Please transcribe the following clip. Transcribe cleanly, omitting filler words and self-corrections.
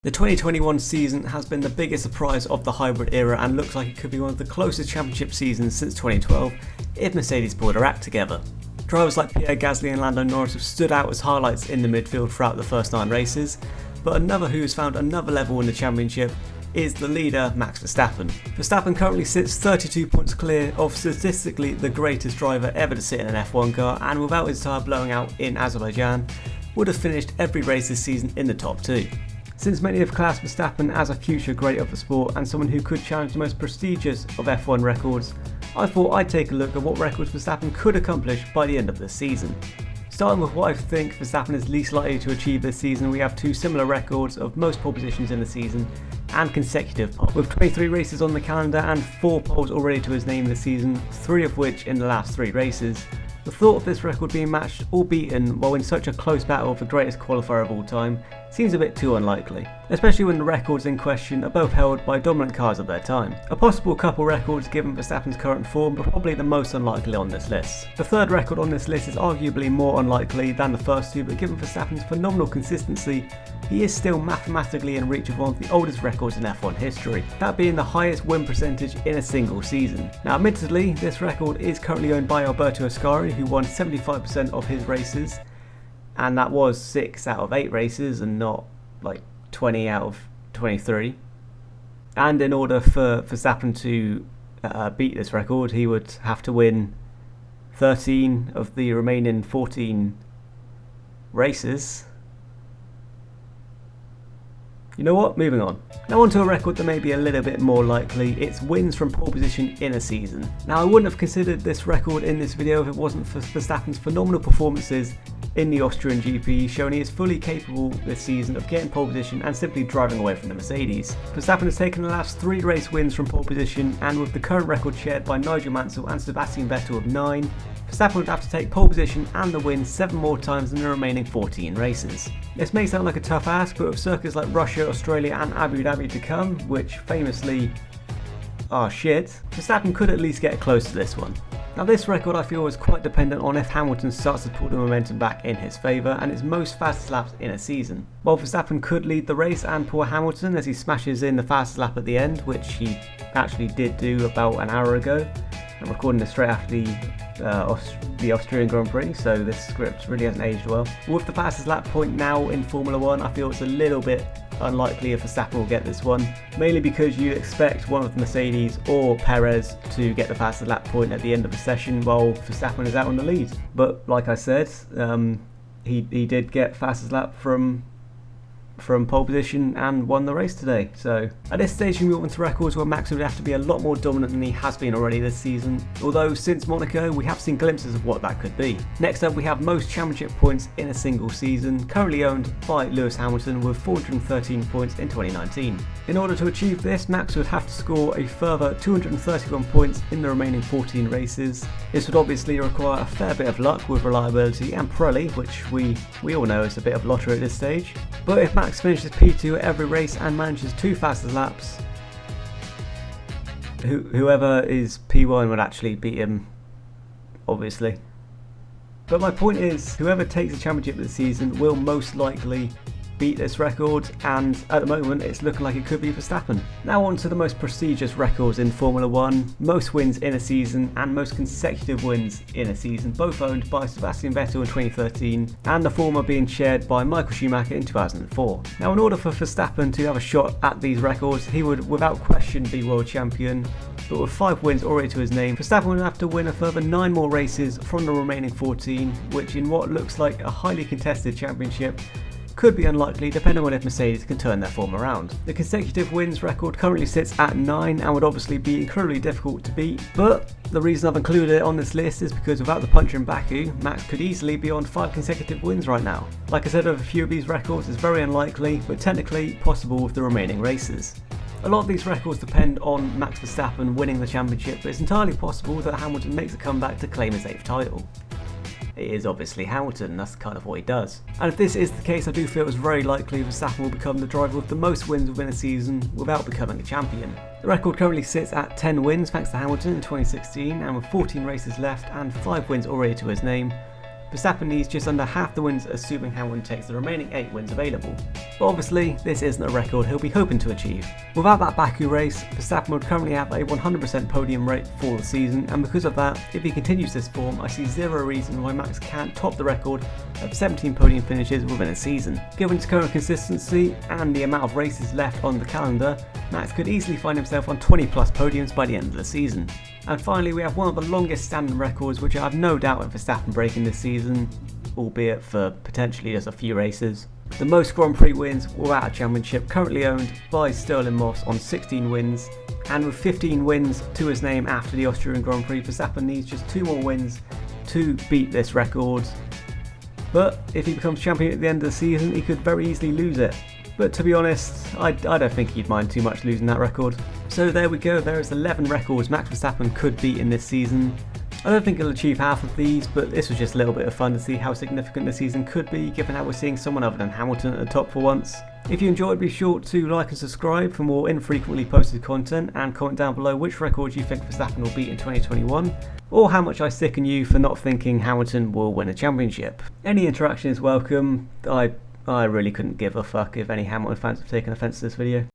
The 2021 season has been the biggest surprise of the hybrid era and looks like it could be one of the closest championship seasons since 2012 if Mercedes pulled their act together. Drivers like Pierre Gasly and Lando Norris have stood out as highlights in the midfield throughout the first 9 races, but another who has found another level in the championship is the leader, Max Verstappen. Verstappen currently sits 32 points clear of statistically the greatest driver ever to sit in an F1 car, and without his tyre blowing out in Azerbaijan, would have finished every race this season in the top 2. Since many have classed Verstappen as a future great of the sport and someone who could challenge the most prestigious of F1 records, I thought I'd take a look at what records Verstappen could accomplish by the end of this season. Starting with what I think Verstappen is least likely to achieve this season, we have 2 similar records of most pole positions in the season and consecutive poles. With 23 races on the calendar and 4 poles already to his name this season, 3 of which in the last 3 races, the thought of this record being matched or beaten while in such a close battle for the greatest qualifier of all time seems a bit too unlikely, especially when the records in question are both held by dominant cars of their time. A possible couple records given Verstappen's current form, but probably the most unlikely on this list. The third record on this list is arguably more unlikely than the first 2, but given Verstappen's phenomenal consistency, he is still mathematically in reach of one of the oldest records in F1 history, that being the highest win percentage in a single season. Now admittedly, this record is currently owned by Alberto Ascari, who won 75% of his races, and that was 6 out of 8 races and not like 20 out of 23. And in order for Verstappen to beat this record, he would have to win 13 of the remaining 14 races. You know what? Moving on. Now onto a record that may be a little bit more likely. It's wins from pole position in a season. Now I wouldn't have considered this record in this video if it wasn't for Verstappen's phenomenal performances in the Austrian GP, showing he is fully capable this season of getting pole position and simply driving away from the Mercedes. Verstappen has taken the last 3 race wins from pole position, and with the current record shared by Nigel Mansell and Sebastian Vettel of 9, Verstappen would have to take pole position and the win 7 more times in the remaining 14 races. This may sound like a tough ask, but with circuits like Russia, Australia and Abu Dhabi to come, which famously are shit, Verstappen could at least get close to this one. Now this record I feel is quite dependent on if Hamilton starts to pull the momentum back in his favour and its most fastest laps in a season. While Verstappen could lead the race and pull Hamilton as he smashes in the fastest lap at the end, which he actually did do about an hour ago. I'm recording this straight after the Austrian Grand Prix, so this script really hasn't aged well. With the fastest lap point now in Formula 1, I feel it's a little bit unlikely if Verstappen will get this one, mainly because you expect one of the Mercedes or Perez to get the fastest lap point at the end of the session while Verstappen is out on the lead. But like I said, he did get fastest lap from pole position and won the race today. So at this stage we move on to records where Max would have to be a lot more dominant than he has been already this season, although since Monaco we have seen glimpses of what that could be. Next up we have most championship points in a single season, currently owned by Lewis Hamilton with 413 points in 2019. In order to achieve this, Max would have to score a further 231 points in the remaining 14 races. This would obviously require a fair bit of luck with reliability and Pirelli, which we all know is a bit of lottery at this stage. But if Max finishes P2 at every race and manages 2 fastest laps, whoever is P1 would actually beat him, obviously. But my point is, whoever takes the championship this season will most likely beat this record, and at the moment it's looking like it could be Verstappen. Now on to the most prestigious records in Formula 1, most wins in a season and most consecutive wins in a season, both owned by Sebastian Vettel in 2013 and the former being shared by Michael Schumacher in 2004. Now in order for Verstappen to have a shot at these records, he would without question be world champion, but with 5 wins already to his name, Verstappen would have to win a further 9 more races from the remaining 14, which in what looks like a highly contested championship could be unlikely depending on if Mercedes can turn their form around. The consecutive wins record currently sits at 9 and would obviously be incredibly difficult to beat, but the reason I've included it on this list is because without the puncher in Baku, Max could easily be on 5 consecutive wins right now. Like I said, with a few of these records it's very unlikely, but technically possible with the remaining races. A lot of these records depend on Max Verstappen winning the championship, but it's entirely possible that Hamilton makes a comeback to claim his 8th title. It is obviously Hamilton, that's kind of what he does. And if this is the case, I do feel it's very likely Verstappen will become the driver with the most wins within a season without becoming a champion. The record currently sits at 10 wins thanks to Hamilton in 2016, and with 14 races left and 5 wins already to his name, Verstappen needs just under half the wins assuming Hamilton takes the remaining 8 wins available. But obviously, this isn't a record he'll be hoping to achieve. Without that Baku race, Verstappen would currently have a 100% podium rate for the season, and because of that, if he continues this form, I see zero reason why Max can't top the record of 17 podium finishes within a season. Given his current consistency and the amount of races left on the calendar, Max could easily find himself on 20 plus podiums by the end of the season. And finally, we have one of the longest standing records, which I have no doubt of Verstappen breaking this season, albeit for potentially just a few races. The most Grand Prix wins without a championship, currently owned by Sterling Moss on 16 wins, and with 15 wins to his name after the Austrian Grand Prix, Verstappen needs just 2 more wins to beat this record. But if he becomes champion at the end of the season, he could very easily lose it. But to be honest, I don't think he'd mind too much losing that record. So there we go, there is 11 records Max Verstappen could beat in this season. I don't think he'll achieve half of these, but this was just a little bit of fun to see how significant the season could be, given how we're seeing someone other than Hamilton at the top for once. If you enjoyed, be sure to like and subscribe for more infrequently posted content, and comment down below which records you think Verstappen will beat in 2021, or how much I sicken you for not thinking Hamilton will win a championship. Any interaction is welcome. I really couldn't give a fuck if any Hamilton fans have taken offence to this video.